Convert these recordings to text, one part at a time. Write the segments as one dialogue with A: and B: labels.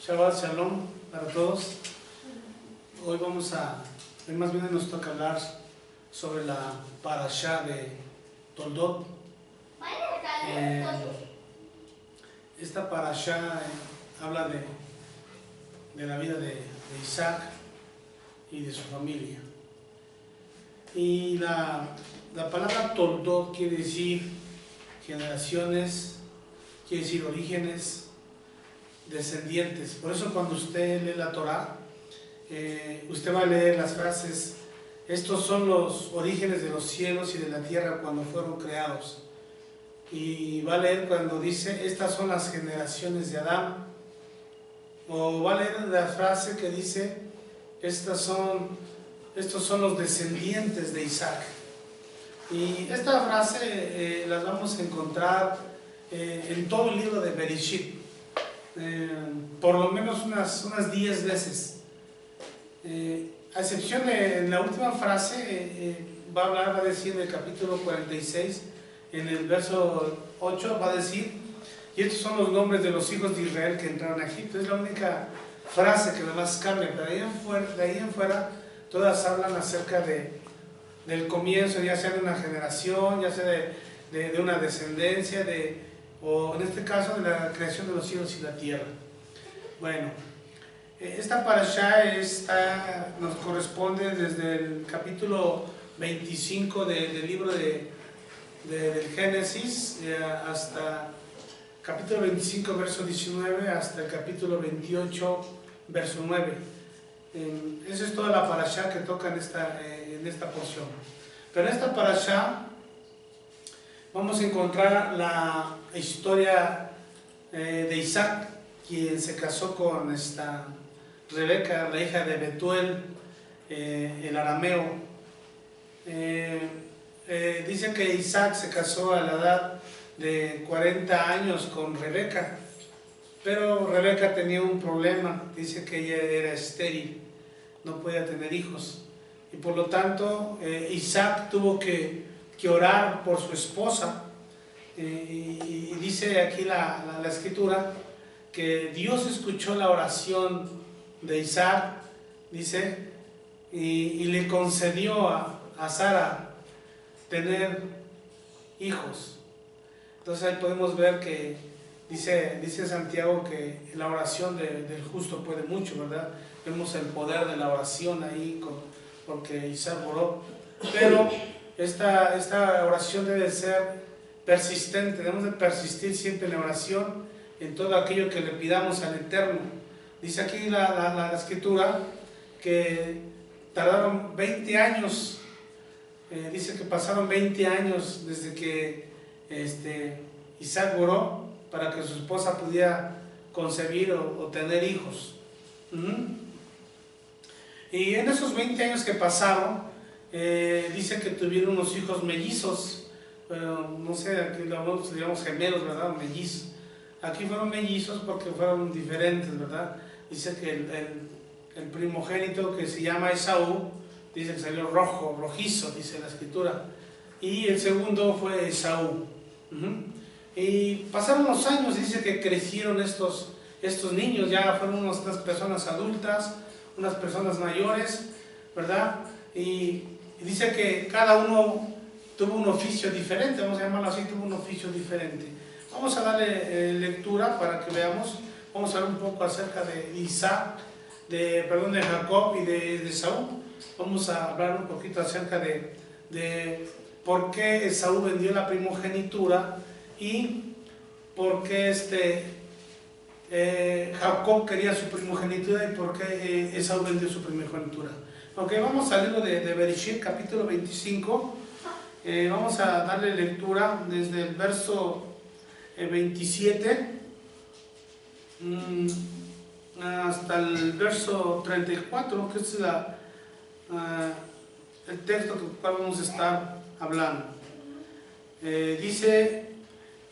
A: Shabbat Shalom para todos. Hoy más bien nos toca hablar sobre la parashá de Toldot. Esta parashá habla de la vida de Isaac y de su familia. Y la palabra Toldot quiere decir generaciones, quiere decir orígenes, descendientes. Por eso cuando usted lee la Torá, usted va a leer las frases: estos son los orígenes de los cielos y de la tierra cuando fueron creados. Y va a leer cuando dice: estas son las generaciones de Adán. O va a leer la frase que dice: estos son los descendientes de Isaac. Y esta frase las vamos a encontrar en todo el libro de Bereshit. Por lo menos unas 10 veces, a excepción de la última frase. Va a decir en el capítulo 46, en el verso 8, va a decir: y estos son los nombres de los hijos de Israel que entraron a Egipto. Es la única frase que más cambia, pero de ahí en fuera todas hablan acerca del comienzo, ya sea de una generación, ya sea de una descendencia, o en este caso de la creación de los cielos y la tierra. Bueno, esta parashá nos corresponde desde el capítulo 25 del libro del Génesis hasta capítulo 25 verso 19 hasta el capítulo 28 verso 9. Esa es toda la parashá que toca en esta porción. Pero en esta parashá vamos a encontrar la historia de Isaac, quien se casó con esta Rebeca, la hija de Betuel, el arameo. Dice que Isaac se casó a la edad de 40 años con Rebeca, pero Rebeca tenía un problema. Dice que ella era estéril, no podía tener hijos, y por lo tanto Isaac tuvo que orar por su esposa. Y dice aquí la escritura que Dios escuchó la oración de Isaac, dice, y le concedió a Sara tener hijos. Entonces ahí podemos ver que dice Santiago que la oración del justo puede mucho, ¿verdad? Vemos el poder de la oración ahí, porque Isaac oró. Pero esta oración debe ser persistente. Debemos de persistir siempre en la oración, en todo aquello que le pidamos al Eterno. Dice aquí la escritura que tardaron 20 años. Dice que pasaron 20 años desde que Isaac oró para que su esposa pudiera concebir o tener hijos. Y en esos 20 años que pasaron, dice que tuvieron unos hijos mellizos. No sé, aquí nosotros digamos gemelos, ¿verdad? Mellizos. Aquí fueron mellizos porque fueron diferentes, ¿verdad? Dice que el primogénito, que se llama Esaú, dice que salió rojizo, dice la escritura. Y el segundo fue Esaú. Y pasaron los años, dice que crecieron estos niños, ya fueron unas personas adultas, unas personas mayores, ¿verdad? Y dice que cada uno tuvo un oficio diferente, vamos a llamarlo así, tuvo un oficio diferente. Vamos a darle lectura para que veamos. Vamos a hablar un poco acerca de Isaac, de Jacob y de Esaú. Vamos a hablar un poquito acerca de por qué Esaú vendió la primogenitura y por qué Jacob quería su primogenitura y por qué Esaú vendió su primogenitura. Ok, vamos al libro de Bereshit, capítulo 25. Vamos a darle lectura desde el verso 27 hasta el verso 34, que es el texto del cual vamos a estar hablando. Dice: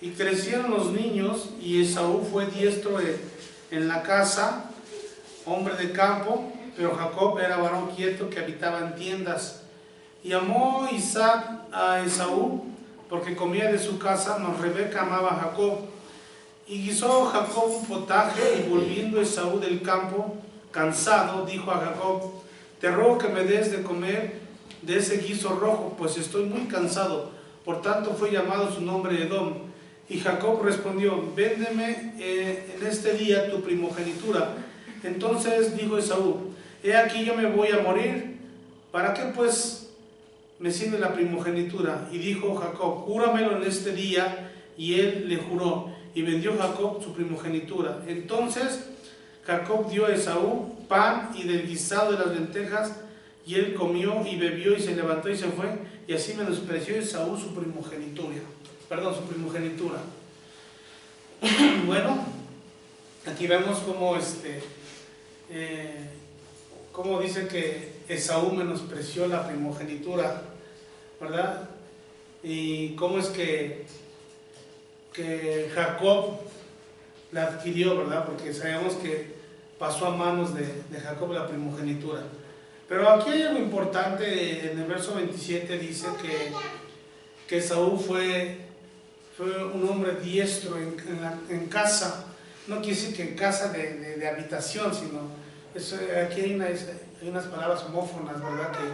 A: y crecieron los niños, y Esaú fue diestro en la casa, hombre de campo, pero Jacob era varón quieto que habitaba en tiendas. Y amó Isaac a Esaú porque comía de su casa, mas Rebeca amaba a Jacob. Y guisó Jacob un potaje, y volviendo Esaú del campo, cansado, dijo a Jacob: te ruego que me des de comer de ese guiso rojo, pues estoy muy cansado. Por tanto fue llamado su nombre Edom. Y Jacob respondió: véndeme en este día tu primogenitura. Entonces dijo Esaú: he aquí yo me voy a morir, ¿para qué pues me sirve la primogenitura? Y dijo Jacob: júramelo en este día. Y él le juró, y vendió Jacob su primogenitura. Entonces Jacob dio a Esaú pan y del guisado de las lentejas, y él comió y bebió y se levantó y se fue, y así menospreció Esaú su primogenitura. Bueno, aquí vemos cómo dice que Esaú menospreció la primogenitura, ¿verdad? Y cómo es que Jacob la adquirió, ¿verdad? Porque sabemos que pasó a manos de Jacob la primogenitura. Pero aquí hay algo importante. En el verso 27 dice que Esaú fue un hombre diestro en casa. No quiere decir que en casa de habitación, sino aquí hay unas palabras homófonas, ¿verdad? Que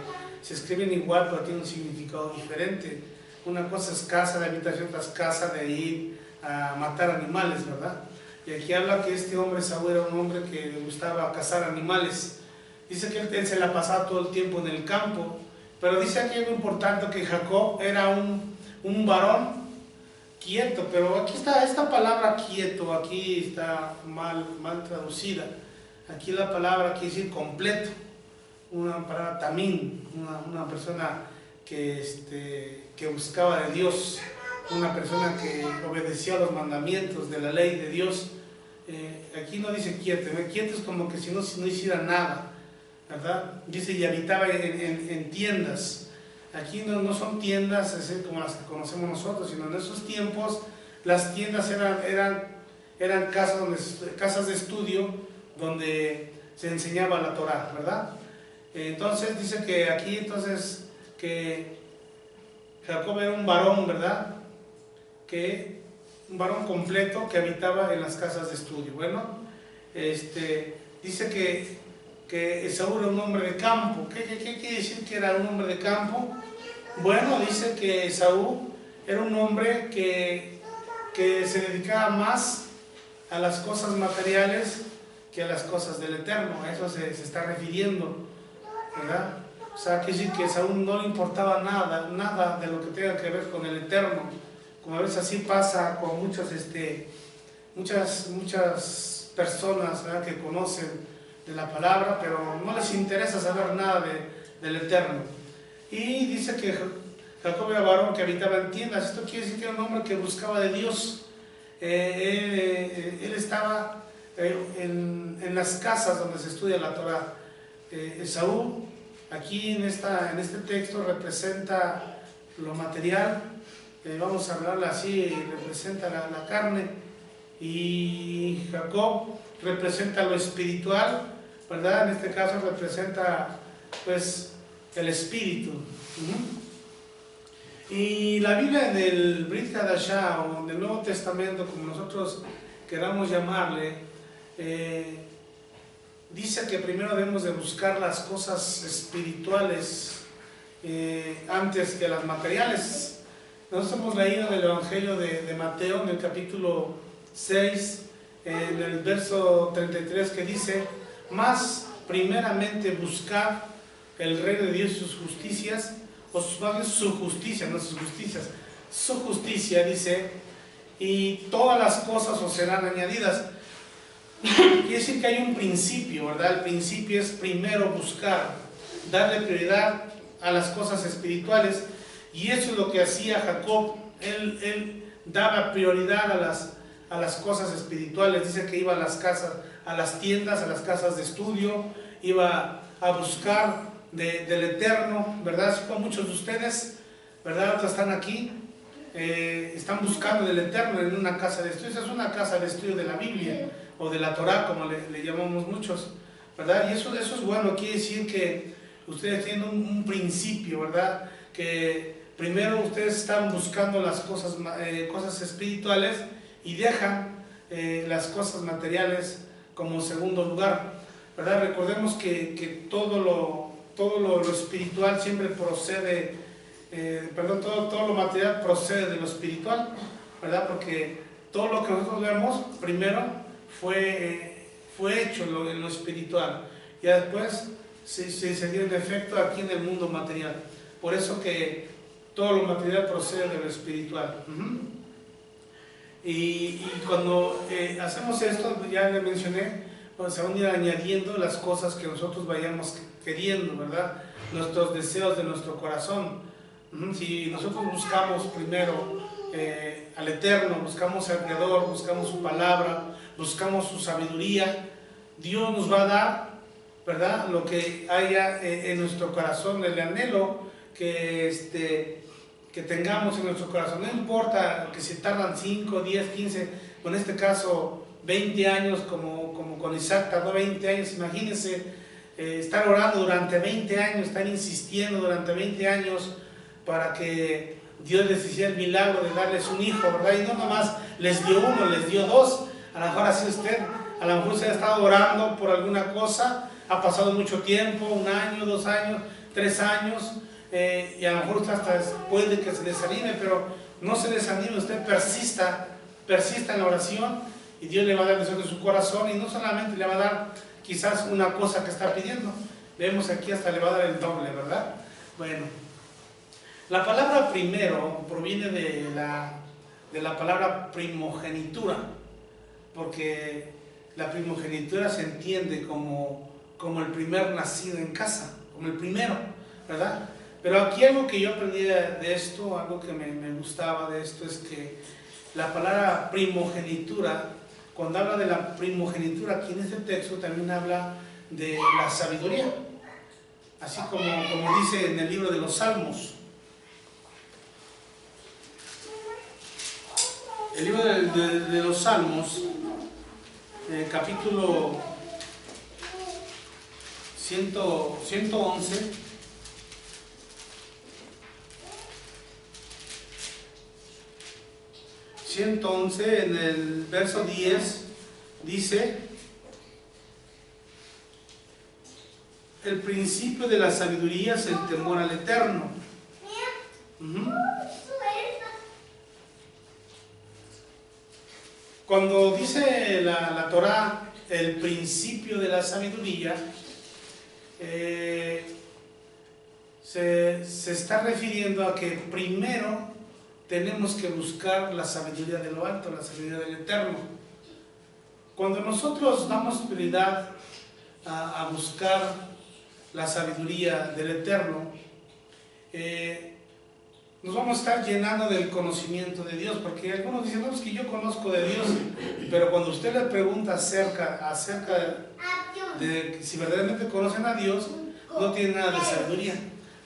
A: se escriben igual, pero tienen un significado diferente. Una cosa es casa de habitación, otra es casa de ir a matar animales, ¿verdad? Y aquí habla que este hombre Esaú era un hombre que le gustaba cazar animales. Dice que él se la pasaba todo el tiempo en el campo, pero dice aquí algo importante, que Jacob era un varón quieto, pero aquí está esta palabra quieto, aquí está mal traducida. Aquí la palabra quiere decir completo, una palabra tamín, una persona que buscaba de Dios, una persona que obedecía los mandamientos de la ley de Dios. Aquí no dice quieto, quieto es como que si no hiciera nada, ¿verdad? Dice: y habitaba en tiendas. Aquí no son tiendas así como las que conocemos nosotros, sino en esos tiempos las tiendas eran casas de estudio donde se enseñaba la Torá, ¿verdad? Entonces dice que aquí que Jacob era un varón, ¿verdad? Un varón completo que habitaba en las casas de estudio. Bueno, dice que Esaú era un hombre de campo. ¿Qué quiere decir que era un hombre de campo? Bueno, dice que Esaú era un hombre que se dedicaba más a las cosas materiales que a las cosas del Eterno. A eso se está refiriendo, ¿verdad? O sea, quiere decir que a Esaú no le importaba nada de lo que tenga que ver con el Eterno, como a veces así pasa con muchas personas, ¿verdad?, que conocen de la palabra, pero no les interesa saber nada del Eterno. Y dice que Jacob era varón que habitaba en tiendas. Esto quiere decir que era un hombre que buscaba de Dios. Él estaba en las casas donde se estudia la Torah. Esaú, aquí en este texto, representa lo material, vamos a hablarle así, representa la carne, y Jacob representa lo espiritual, ¿verdad? En este caso representa pues el espíritu. Y la Biblia en el Brit Hadashah, o en el Nuevo Testamento, como nosotros queramos llamarle, dice que primero debemos de buscar las cosas espirituales antes que las materiales. Nosotros hemos leído en el Evangelio de Mateo, en el capítulo 6, en el verso 33, que dice: más primeramente buscar el reino de Dios y sus justicias, o su justicia, no sus justicias, su justicia, dice, y todas las cosas os serán añadidas. Quiere decir que hay un principio, ¿verdad? El principio es primero buscar, darle prioridad a las cosas espirituales, y eso es lo que hacía Jacob. Él daba prioridad a las cosas espirituales. Dice que iba a las casas, a las tiendas, a las casas de estudio, iba a buscar del Eterno, ¿verdad? Así como muchos de ustedes, ¿verdad? Otros están aquí, están buscando del Eterno en una casa de estudio. Esa es una casa de estudio de la Biblia, o de la Torah, como le llamamos muchos, ¿verdad? Y eso es bueno. Quiere decir que ustedes tienen un principio, ¿verdad? Que primero ustedes están buscando las cosas espirituales, y dejan las cosas materiales como segundo lugar, ¿verdad? Recordemos que todo lo espiritual siempre procede, todo lo material procede de lo espiritual, ¿verdad? Porque todo lo que nosotros vemos primero fue hecho en lo espiritual, y después se dio en efecto aquí en el mundo material. Por eso que todo lo material procede de lo espiritual. Y cuando hacemos esto, ya le mencioné, pues se van a ir añadiendo las cosas que nosotros vayamos queriendo, ¿verdad? Nuestros deseos de nuestro corazón. Si nosotros buscamos primero al Eterno, buscamos al Creador, buscamos su palabra, buscamos su sabiduría, Dios nos va a dar, ¿verdad?, lo que haya en nuestro corazón, el anhelo que tengamos en nuestro corazón. No importa que se tardan 5, 10, 15, o en este caso 20 años, como con Isaac tardó 20 años, imagínense estar orando durante 20 años, estar insistiendo durante 20 años para que Dios les hiciera el milagro de darles un hijo, ¿verdad? Y no nomás les dio uno, les dio dos. A lo mejor así usted, a lo mejor usted ha estado orando por alguna cosa, ha pasado mucho tiempo, 1 año, 2 años, 3 años, y a lo mejor usted hasta puede que se desanime, pero no se desanime, usted persista en la oración, y Dios le va a dar deseo de su corazón, y no solamente le va a dar quizás una cosa que está pidiendo, vemos aquí hasta le va a dar el doble, ¿verdad? Bueno, la palabra primero proviene de la palabra primogenitura, porque la primogenitura se entiende como el primer nacido en casa, como el primero, ¿verdad? Pero aquí algo que yo aprendí de esto, algo que me gustaba de esto, es que la palabra primogenitura, cuando habla de la primogenitura aquí en este texto, también habla de la sabiduría, así como dice en el libro de los Salmos. El libro de los Salmos, capítulo 111, en el verso 10, dice: el principio de la sabiduría es el temor al Eterno. Cuando dice la Torá el principio de la sabiduría, se está refiriendo a que primero tenemos que buscar la sabiduría de lo alto, la sabiduría del Eterno. Cuando nosotros damos prioridad a buscar la sabiduría del Eterno, nos vamos a estar llenando del conocimiento de Dios, porque algunos dicen: no, es que yo conozco de Dios, pero cuando usted le pregunta acerca de si verdaderamente conocen a Dios, no tiene nada de sabiduría.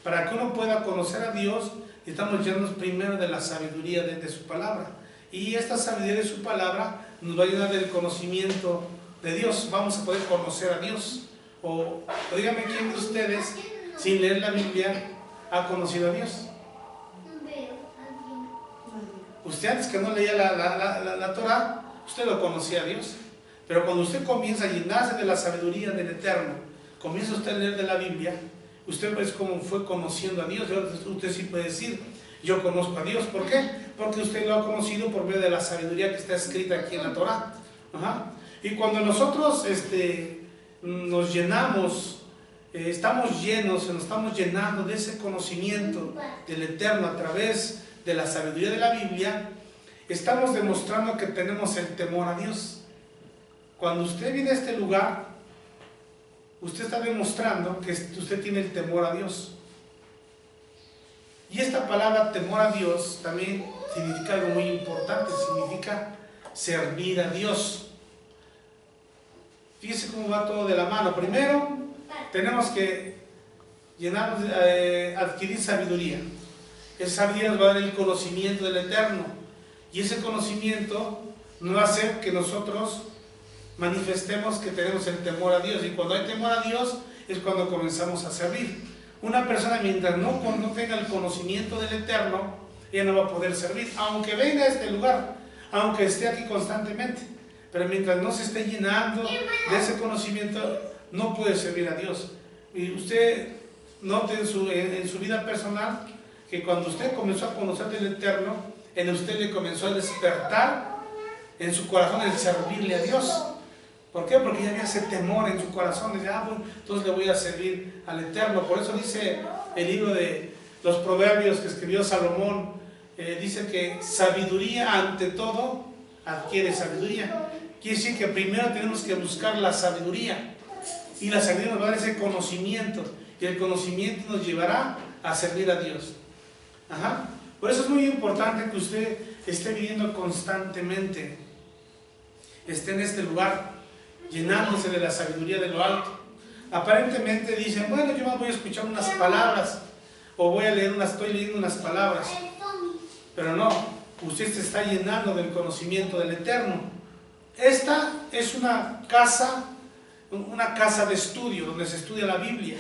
A: Para que uno pueda conocer a Dios, estamos llenarnos primero de la sabiduría de su palabra, y esta sabiduría de su palabra nos va a llenar del conocimiento de Dios. Vamos a poder conocer a Dios. O dígame, ¿quién de ustedes, sin leer la Biblia, ha conocido a Dios? Usted, antes que no leía la Torah, usted lo conocía a Dios. Pero cuando usted comienza a llenarse de la sabiduría del Eterno, comienza usted a leer de la Biblia, usted es como fue conociendo a Dios. Usted sí puede decir: yo conozco a Dios. ¿Por qué? Porque usted lo ha conocido por medio de la sabiduría que está escrita aquí en la Torah. Y cuando nosotros nos llenamos, estamos llenos, nos estamos llenando de ese conocimiento del Eterno a través de la sabiduría de la Biblia, estamos demostrando que tenemos el temor a Dios. Cuando usted viene a este lugar, usted está demostrando que usted tiene el temor a Dios. Y esta palabra temor a Dios también significa algo muy importante, significa servir a Dios. Fíjese cómo va todo de la mano. Primero, tenemos que adquirir sabiduría. Esa sabiduría nos va a dar el conocimiento del Eterno. Y ese conocimiento nos va a hacer que nosotros manifestemos que tenemos el temor a Dios. Y cuando hay temor a Dios es cuando comenzamos a servir. Una persona, mientras no tenga el conocimiento del Eterno, ella no va a poder servir, aunque venga a este lugar, aunque esté aquí constantemente. pero mientras no se esté llenando de ese conocimiento, no puede servir a Dios. Y usted note en su vida personal que cuando usted comenzó a conocer del Eterno, en usted le comenzó a despertar en su corazón el servirle a Dios. ¿Por qué? Porque ya había ese temor en su corazón, dice, bueno, entonces le voy a servir al Eterno. Por eso dice el libro de los Proverbios que escribió Salomón, dice que sabiduría ante todo adquiere sabiduría. Quiere decir que primero tenemos que buscar la sabiduría, y la sabiduría nos va a dar ese conocimiento, y el conocimiento nos llevará a servir a Dios. Ajá. Por eso es muy importante que usted esté viviendo constantemente, esté en este lugar, llenándose de la sabiduría de lo alto. Aparentemente dicen, bueno, yo voy a escuchar unas palabras, o voy a leer estoy leyendo unas palabras, pero no, usted se está llenando del conocimiento del Eterno. Esta es una casa de estudio, donde se estudia la Biblia.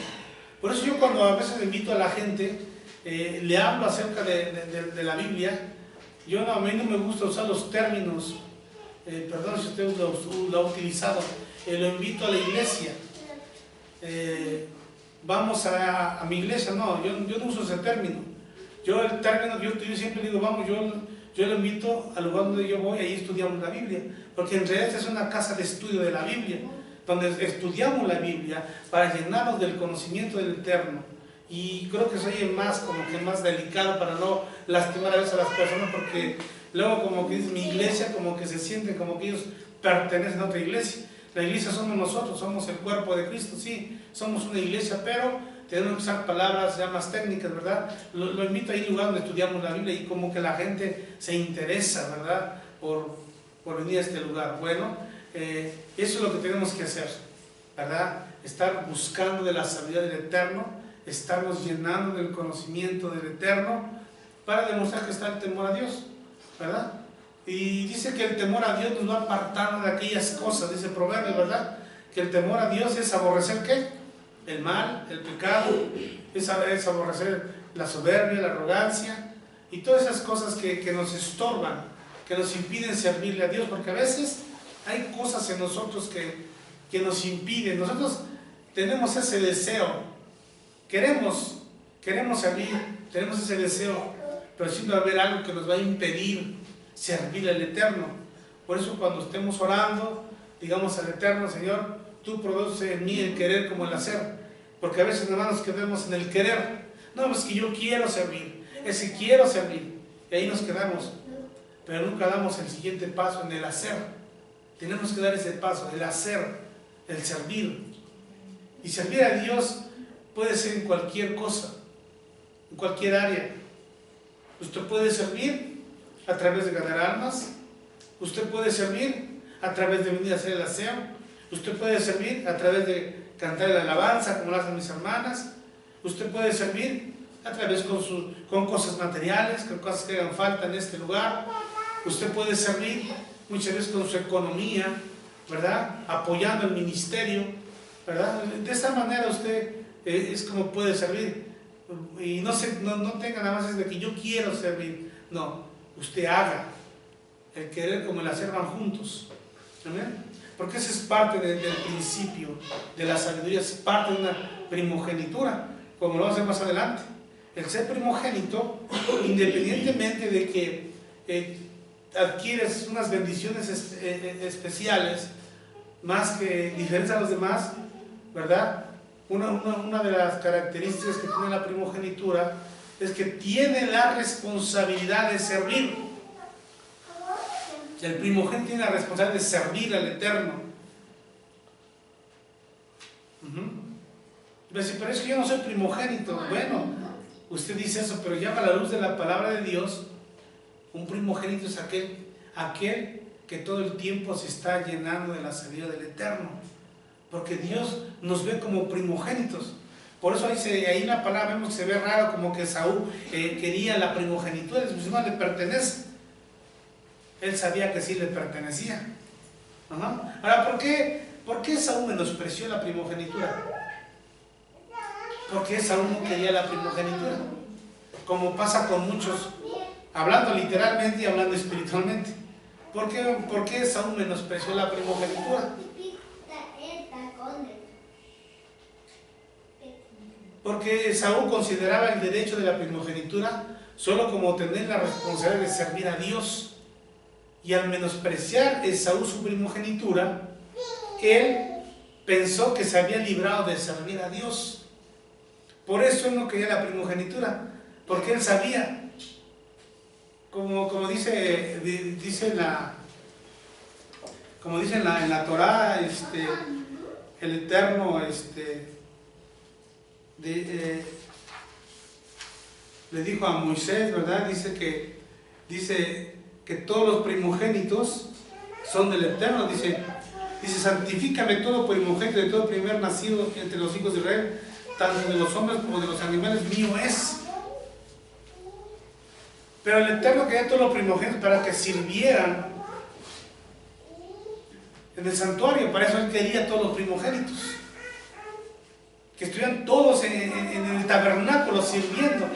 A: Por eso yo cuando a veces invito a la gente, le hablo acerca de la Biblia, a mí no me gusta usar los términos, perdón si usted lo ha utilizado, lo invito a la iglesia, vamos a mi iglesia, no, yo no uso ese término. El término que yo utilizo siempre digo, vamos, yo lo invito al lugar donde yo voy, ahí estudiamos la Biblia, porque en realidad es una casa de estudio de la Biblia, donde estudiamos la Biblia para llenarnos del conocimiento del Eterno. Y creo que soy más delicado para no lastimar a veces a las personas, porque luego como que dice mi iglesia, como que se sienten como que ellos pertenecen a otra iglesia. La iglesia somos nosotros, somos el cuerpo de Cristo, sí, somos una iglesia, pero tenemos que usar palabras ya más técnicas, ¿verdad? Lo invito a ir a un lugar donde estudiamos la Biblia y como que la gente se interesa, ¿verdad? Por venir a este lugar. Bueno, eso es lo que tenemos que hacer, ¿verdad? Estar buscando de la sabiduría del Eterno, estarnos llenando del conocimiento del Eterno para demostrar que está el temor a Dios, ¿verdad? Y dice que el temor a Dios nos va apartando de aquellas cosas, dice Proverbios, ¿verdad? Que el temor a Dios es aborrecer ¿qué? El mal, el pecado, es aborrecer la soberbia, la arrogancia y todas esas cosas que nos estorban, que nos impiden servirle a Dios, porque a veces hay cosas en nosotros que nos impiden. Nosotros tenemos ese deseo, queremos servir, tenemos ese deseo, pero siempre va a haber algo que nos va a impedir servir al Eterno. Por eso cuando estemos orando, digamos al Eterno, Señor, tú produces en mí el querer como el hacer, porque a veces nada más nos quedamos en el querer. No, es que yo quiero servir, es que quiero servir, y ahí nos quedamos, pero nunca damos el siguiente paso en el hacer. Tenemos que dar ese paso, el hacer, el servir. Y servir a Dios puede ser en cualquier cosa, en cualquier área. Usted puede servir a través de ganar almas, usted puede servir a través de venir a hacer el aseo, usted puede servir a través de cantar la alabanza como lo hacen mis hermanas, usted puede servir a través con cosas materiales, con cosas que hagan falta en este lugar, usted puede servir muchas veces con su economía, ¿verdad? Apoyando el ministerio, ¿verdad? De esta manera usted es como puede servir. Y no tenga nada más es de que yo quiero servir. No, usted haga. El querer como el hacer van juntos. ¿Amén? Porque eso es parte del principio de la sabiduría, es parte de una primogenitura, como lo vamos a hacer más adelante. El ser primogénito, independientemente de que adquieres unas bendiciones especiales, más que diferentes a los demás, ¿verdad? Una de las características que tiene la primogenitura es que tiene la responsabilidad de servir. El primogénito tiene la responsabilidad de servir al Eterno. Pero es que yo no soy primogénito. Bueno, usted dice eso, pero ya a la luz de la palabra de Dios, un primogénito es aquel que todo el tiempo se está llenando de la sabiduría del Eterno, porque Dios nos ve como primogénitos. Por eso ahí en la palabra vemos que se ve raro, como que Saúl quería la primogenitura, pues no le pertenece. Él sabía que sí le pertenecía. Ahora, ¿por qué Saúl menospreció la primogenitura? Porque Saúl no quería la primogenitura, como pasa con muchos, hablando literalmente y hablando espiritualmente. ¿Por qué Esaú menospreció la primogenitura? Porque Esaú consideraba el derecho de la primogenitura solo como tener la responsabilidad de servir a Dios. Y al menospreciar Esaú su primogenitura, él pensó que se había librado de servir a Dios. Por eso él no quería la primogenitura, porque él sabía, como dice en la Torá, el Eterno le dijo a Moisés, ¿verdad? Dice que todos los primogénitos son del Eterno. Dice, santifícame todo primogénito de todo primer nacido entre los hijos de Israel, tanto de los hombres como de los animales, mío es. Pero el Eterno quería todos los primogénitos para que sirvieran en el santuario. Para eso él quería todos los primogénitos, que estuvieran todos en el tabernáculo sirviendo.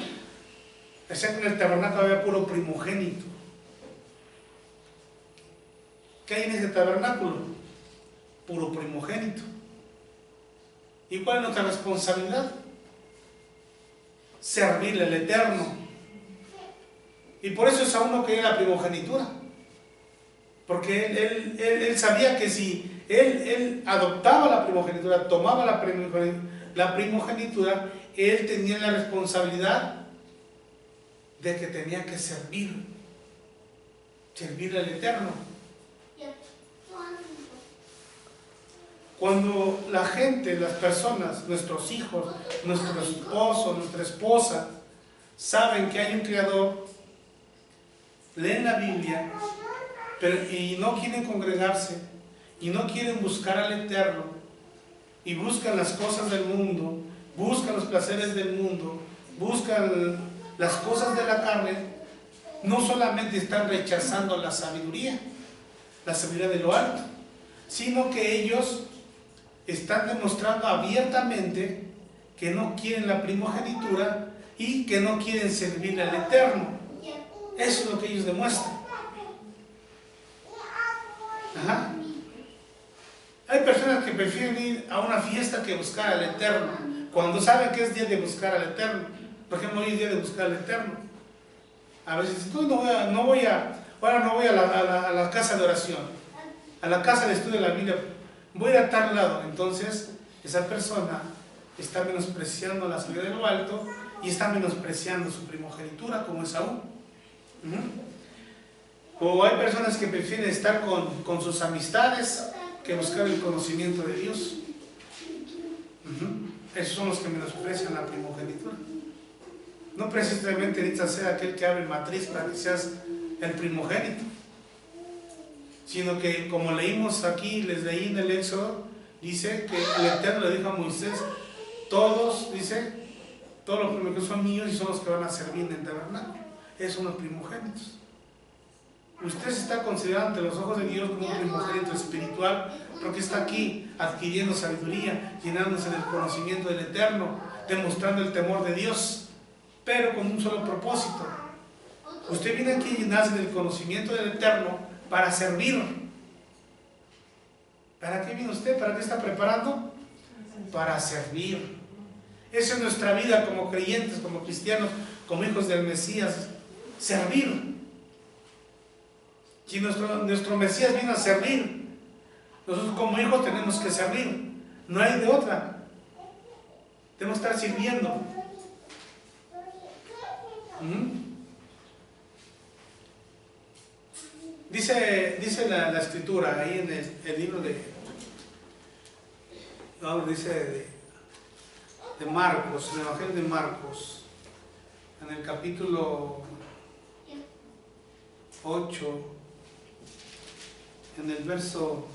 A: Excepto en el tabernáculo había puro primogénito. ¿Qué hay en ese tabernáculo? Puro primogénito. ¿Y cuál es nuestra responsabilidad? Servirle al Eterno. Y por eso Esaú no quería la primogenitura, porque él sabía que si él adoptaba la primogenitura, tomaba la primogenitura, él tenía la responsabilidad de que tenía que servirle al Eterno. Cuando la gente, las personas, nuestros hijos, nuestro esposo, nuestra esposa, saben que hay un Creador, leen la Biblia, y no quieren congregarse, y no quieren buscar al Eterno, y buscan las cosas del mundo, buscan los placeres del mundo, buscan las cosas de la carne, no solamente están rechazando la sabiduría de lo alto, sino que ellos están demostrando abiertamente que no quieren la primogenitura y que no quieren servirle al Eterno. Eso es lo que ellos demuestran. Ajá. Hay personas que prefieren ir a una fiesta que buscar al Eterno, cuando saben que es día de buscar al Eterno. Por ejemplo, hoy es día de buscar al Eterno. A veces dicen, ahora no voy a la casa de oración, a la casa de estudio de la Biblia, voy a ir a tal lado. Entonces, esa persona está menospreciando la sabiduría de lo alto y está menospreciando su primogenitura, como Esaú. O hay personas que prefieren estar con sus amistades que buscar el conocimiento de Dios. Esos son los que menosprecian la primogenitura. No precisamente necesitas ser aquel que abre matriz para que seas el primogénito, sino que, como leímos aquí, les leí en el Éxodo, dice que el Eterno le dijo a Moisés, todos los primogénitos son míos y son los que van a servir en el tabernáculo. Esos son los primogénitos. Usted se está considerando ante los ojos de Dios como un primogénito espiritual, porque está aquí adquiriendo sabiduría, llenándose del conocimiento del Eterno, demostrando el temor de Dios, pero con un solo propósito. Usted viene aquí a llenarse del conocimiento del Eterno para servir. ¿Para qué viene usted? ¿Para qué está preparando? Para servir. Esa es nuestra vida como creyentes, como cristianos, como hijos del Mesías. Servir. Si nuestro Mesías viene a servir, nosotros como hijos tenemos que servir. No hay de otra. Debemos estar sirviendo. Dice la escritura ahí en el libro de Marcos, en el Evangelio de Marcos, en el capítulo 8, en el verso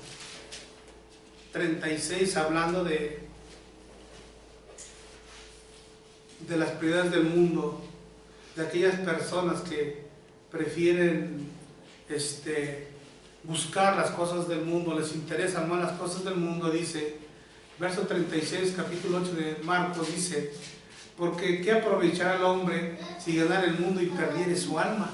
A: 36, hablando de las prioridades del mundo, de aquellas personas que prefieren buscar las cosas del mundo, les interesan más las cosas del mundo. Dice, verso 36, capítulo 8 de Marcos, dice, porque ¿qué aprovechará el hombre si ganara el mundo y perdiere su alma?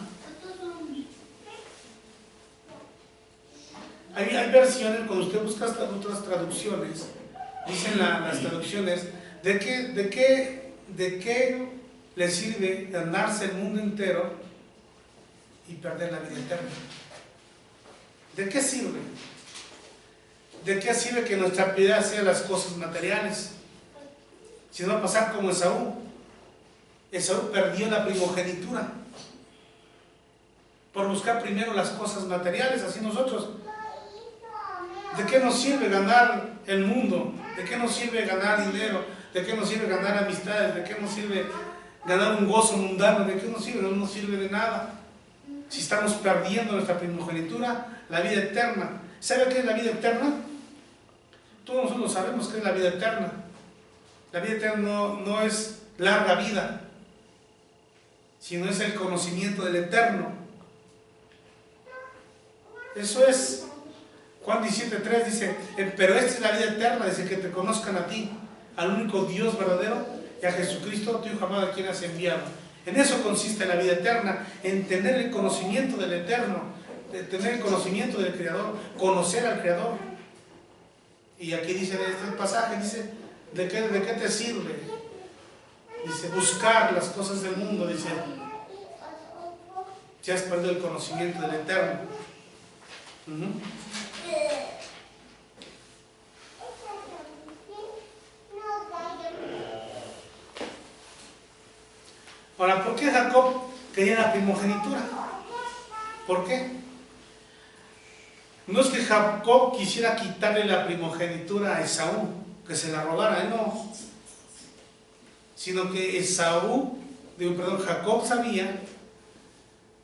A: Hay versiones, cuando usted busca otras traducciones, dicen las traducciones, ¿de qué le sirve ganarse el mundo entero y perder la vida eterna? ¿De qué sirve? ¿De qué sirve que nuestra prioridad sea las cosas materiales? Si no va a pasar como Esaú. Esaú perdió la primogenitura por buscar primero las cosas materiales, así nosotros. ¿De qué nos sirve ganar el mundo? ¿De qué nos sirve ganar dinero? ¿De qué nos sirve ganar amistades? ¿De qué nos sirve ganar un gozo mundano? ¿De qué nos sirve? No nos sirve de nada. Si estamos perdiendo nuestra primogenitura, la vida eterna. ¿Sabe qué es la vida eterna? Todos nosotros sabemos qué es la vida eterna. La vida eterna no es larga vida, sino es el conocimiento del eterno. Eso es. Juan 17:3 dice, pero esta es la vida eterna, dice, que te conozcan a ti, al único Dios verdadero, y a Jesucristo, tu Hijo amado, a quien has enviado. En eso consiste la vida eterna, en tener el conocimiento del eterno, de tener el conocimiento del Creador, conocer al Creador. Y aquí dice, en este pasaje, dice, ¿de qué te sirve? Dice, buscar las cosas del mundo, dice, si has perdido el conocimiento del eterno. Ahora, ¿por qué Jacob quería la primogenitura? ¿Por qué? No es que Jacob quisiera quitarle la primogenitura a Esaú, que se la robara, no. Sino que Jacob sabía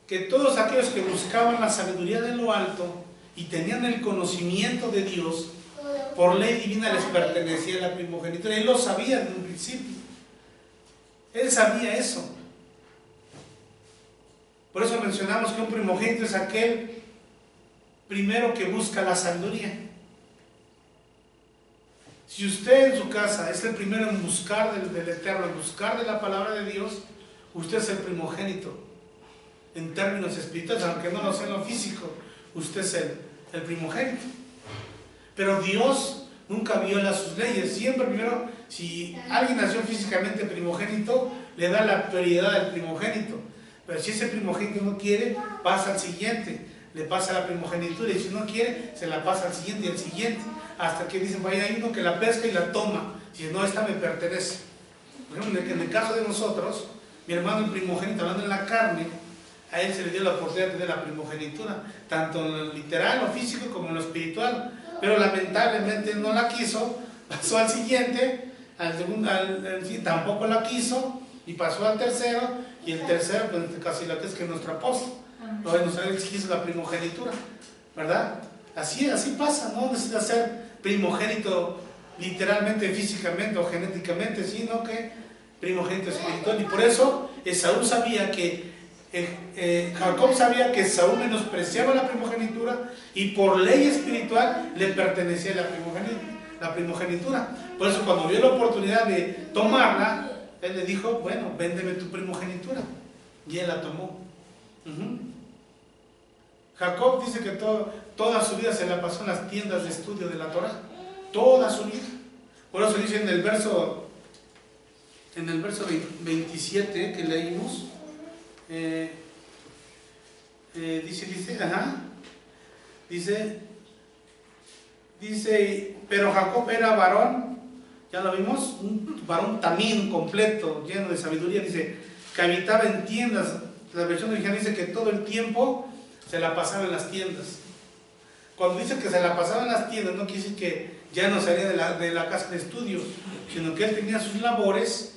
A: que todos aquellos que buscaban la sabiduría de lo alto y tenían el conocimiento de Dios, por ley divina les pertenecía la primogenitura. Él lo sabía desde un principio. Él sabía eso. Por eso mencionamos que un primogénito es aquel primero que busca la sabiduría. Si usted en su casa es el primero en buscar del Eterno, en buscar de la palabra de Dios, usted es el primogénito. En términos espirituales, aunque no lo sea en lo físico, usted es el primogénito. Pero Dios nunca viola sus leyes. Siempre primero, si alguien nació físicamente primogénito, le da la prioridad al primogénito. Pero si ese primogénito no quiere, pasa al siguiente, le pasa la primogenitura, y si no quiere, se la pasa al siguiente y al siguiente, hasta que dicen, vaya, hay uno que la pesca y la toma, si no, esta me pertenece. Por ejemplo, en el caso de nosotros, mi hermano el primogénito, hablando en la carne, a él se le dio la oportunidad de tener la primogenitura, tanto en lo literal, lo físico, como en lo espiritual, pero lamentablemente no la quiso, pasó al siguiente, al segundo, tampoco la quiso, y pasó al tercero, y el tercero, pues en este caso, lo que es que nuestro apóstol, él quiso la primogenitura, ¿verdad? Así pasa, no necesita ser primogénito literalmente, físicamente o genéticamente, sino que primogénito espiritual. Y por eso Jacob sabía que Esaú menospreciaba la primogenitura y por ley espiritual le pertenecía la primogenitura. Por eso cuando vio la oportunidad de tomarla, él le dijo, bueno, véndeme tu primogenitura. Y él la tomó. Jacob dice que toda su vida se la pasó en las tiendas de estudio de la Torah. Toda su vida. Por eso dice en el verso 27 que leímos, dice, pero Jacob era varón, ya lo vimos, un varón también completo, lleno de sabiduría, dice, que habitaba en tiendas. La versión original dice que todo el tiempo se la pasaba en las tiendas. Cuando dice que se la pasaba en las tiendas, no quiere decir que ya no salía de la casa de estudio, sino que él tenía sus labores,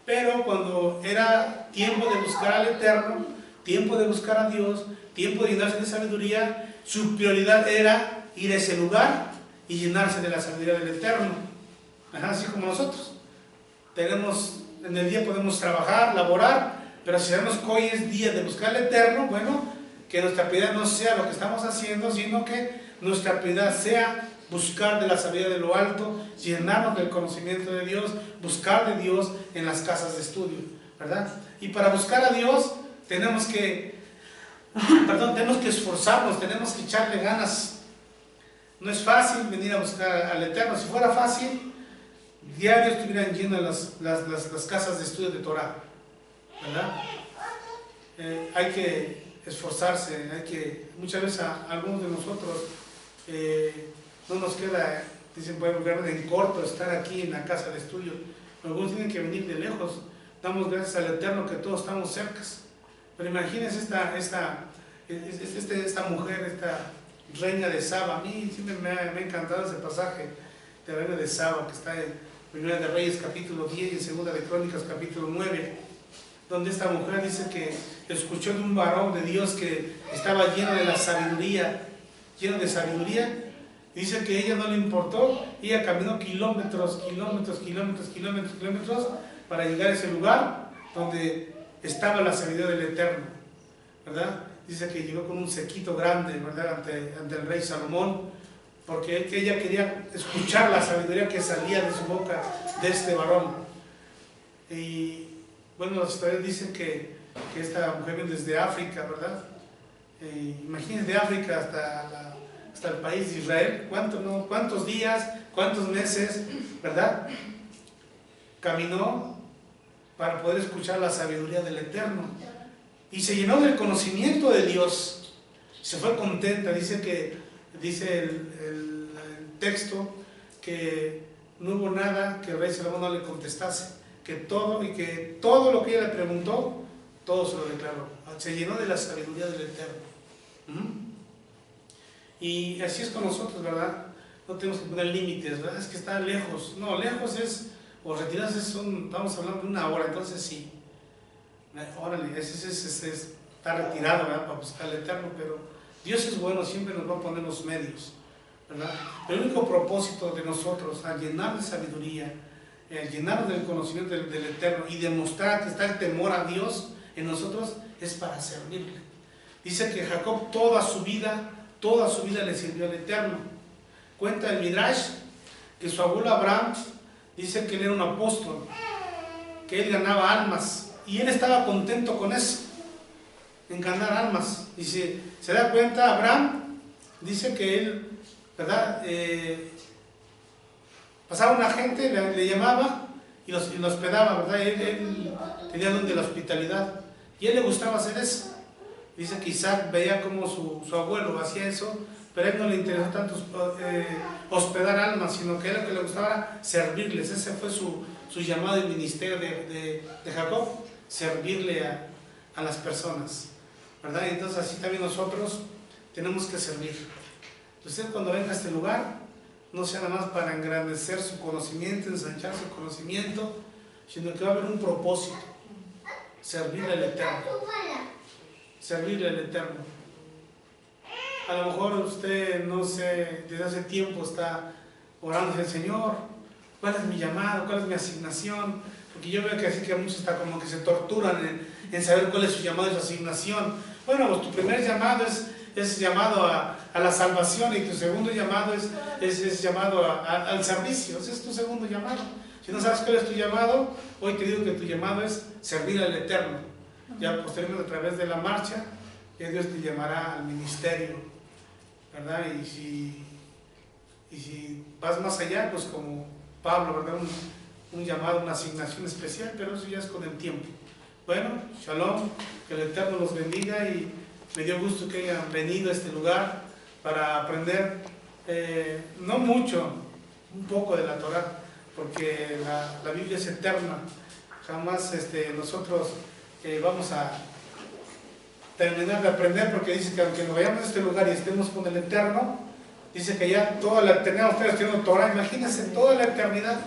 A: pero cuando era tiempo de buscar al Eterno, tiempo de buscar a Dios, tiempo de llenarse de sabiduría, su prioridad era ir a ese lugar y llenarse de la sabiduría del Eterno. Así como nosotros. En el día podemos trabajar, laborar, pero si sabemos que hoy es día de buscar al Eterno, bueno, que nuestra prioridad no sea lo que estamos haciendo, sino que nuestra prioridad sea buscar de la sabiduría de lo alto, llenarnos del conocimiento de Dios, buscar de Dios en las casas de estudio, ¿verdad? Y para buscar a Dios tenemos que esforzarnos, tenemos que echarle ganas, No es fácil venir a buscar al Eterno. Si fuera fácil, diario estuvieran llenas las casas de estudio de Torah, ¿verdad? Hay que esforzarse, muchas veces a algunos de nosotros no nos queda, dicen, pueden lugar en corto estar aquí en la casa de estudio. Algunos tienen que venir de lejos. Damos gracias al Eterno que todos estamos cercas. Pero imagínense esta mujer, esta reina de Saba. A mí siempre me ha encantado ese pasaje de reina de Saba, que está en Primera de Reyes capítulo 10 y en Segunda de Crónicas capítulo 9, donde esta mujer dice que escuchó de un varón de Dios que estaba lleno de la sabiduría, lleno de sabiduría. Dice que a ella no le importó, ella caminó kilómetros para llegar a ese lugar donde estaba la sabiduría del Eterno, ¿verdad? Dice que llegó con un sequito grande, ¿verdad? Ante el rey Salomón, porque ella quería escuchar la sabiduría que salía de su boca de este varón. Y bueno, las historias dicen que esta mujer viene desde África, ¿verdad? Imagínense, de África hasta el país de Israel, ¿cuántos días, cuántos meses, ¿verdad? Caminó para poder escuchar la sabiduría del Eterno. Y se llenó del conocimiento de Dios. Se fue contenta. Dice el texto que no hubo nada que el rey Salomón no le contestase. Que todo lo que ella le preguntó, todo se lo declaró. Se llenó de la sabiduría del Eterno. Y así es con nosotros, ¿verdad? No tenemos que poner límites, ¿verdad? Es que está lejos. No, lejos es, o retirarse estamos hablando de una hora, entonces sí. Órale, ese está retirado, ¿verdad? Para buscar al Eterno, pero Dios es bueno, siempre nos va a poner los medios, ¿verdad? El único propósito de nosotros, al llenar de sabiduría, al llenarnos del conocimiento del Eterno y demostrar que está el temor a Dios en nosotros, es para servirle. Dice que Jacob toda su vida le sirvió al Eterno. Cuenta el Midrash que su abuelo Abraham dice que él era un apóstol, que él ganaba almas y él estaba contento con eso, en ganar almas. Dice, se da cuenta Abraham, dice que él, ¿verdad? Pasaba una gente, le llamaba y lo hospedaba, ¿verdad? Él tenía don de la hospitalidad y a él le gustaba hacer eso. Dice que Isaac veía como su abuelo hacía eso, pero a él no le interesó tanto hospedar almas, sino que a él lo que le gustaba era servirles. Ese fue su llamado y ministerio de Jacob, servirle a las personas, ¿verdad? Y entonces así también nosotros tenemos que servir. Usted cuando venga a este lugar, no sea nada más para engrandecer su conocimiento, ensanchar su conocimiento, sino que va a haber un propósito: servirle al Eterno. Servirle al Eterno. A lo mejor usted, no sé, desde hace tiempo está orando al Señor, ¿cuál es mi llamado? ¿Cuál es mi asignación? Porque yo veo que así que muchos está como que se torturan en saber cuál es su llamado y su asignación. Bueno, pues tu primer llamado es llamado a la salvación, y tu segundo llamado es llamado al servicio. Ese es tu segundo llamado. Si no sabes cuál es tu llamado, hoy te digo que tu llamado es servir al Eterno. Ya posteriormente, a través de la marcha, ya Dios te llamará al ministerio, ¿verdad? Y si vas más allá, pues como Pablo, ¿verdad? Un llamado, una asignación especial, pero eso ya es con el tiempo. Bueno, shalom, que el Eterno los bendiga, y me dio gusto que hayan venido a este lugar para aprender, no mucho, un poco de la Torah, porque la Biblia es eterna. Jamás nosotros vamos a terminar de aprender, porque dice que aunque nos vayamos a este lugar y estemos con el Eterno, dice que ya toda la eternidad ustedes tienen Torah. Imagínense toda la eternidad